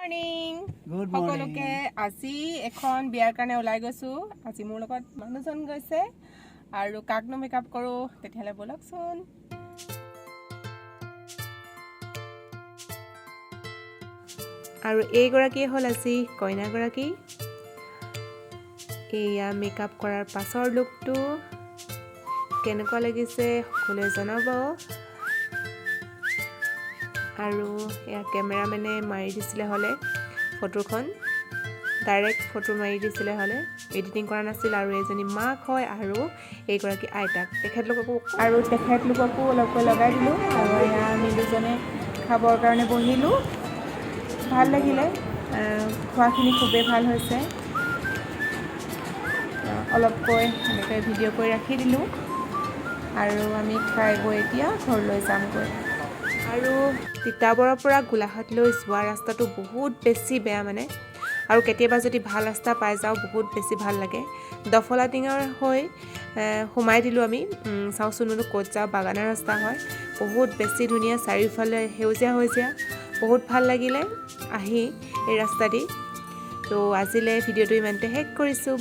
morning Good সকলোকে আজি এখন বিয়াৰ কাৰণে ওলাই গৈছো আজি মোৰ লগত মানুহজন গৈছে আৰু কাকনো মেকআপ কৰো তেতিয়ালে বলকচোন আৰু এই গৰাকী হল আজি কইনা গৰাকী এয়া মেকআপ কৰাৰ পাছৰ লুকটো কেনেকুৱা লাগিছে সকলোৱে জনাব আৰু এয়া কেমেৰামেনে মাৰি দিছিলে হলে ফটোখন ডাইৰেক্ট ফটো মাৰি দিছিলে হলে এডিটিং কৰা নাছিল আৰু এজনী মাক হয় আৰু এই গৰাকী আইতাক তেখেতলোককো অলপ লগাই দিলো আৰু এয়া আমি দুজনে খাবৰ কাৰণে বহিলো ভাল লাগিলে খোৱাখিনি খুবেই ভাল হৈছে অলপকৈ এনেকৈ ভিডিঅ' কৰি ৰাখি দিলোঁ আৰু আমি খাই গৈ এতিয়া ঘৰলৈ যামগৈ আৰু তিতাবৰৰ পৰা গোলাঘাটলৈ যোৱা ৰাস্তাটো বহুত বেছি বেয়া মানে আৰু কেতিয়াবা যদি ভাল ৰাস্তা পাই যাওঁ বহুত বেছি ভাল লাগে দফলাটিঙৰ হৈ সোমাই দিলোঁ আমি চাওঁচোন ক'ত যাওঁ বাগানৰ ৰাস্তা হয় বহুত বেছি ধুনীয়া চাৰিওফালে সেউজীয়া বহুত ভাল লাগিলে আহি এই ৰাস্তা দি তো আজিলৈ ভিডিঅ'টো ইমানতে শেষ কৰিছোঁ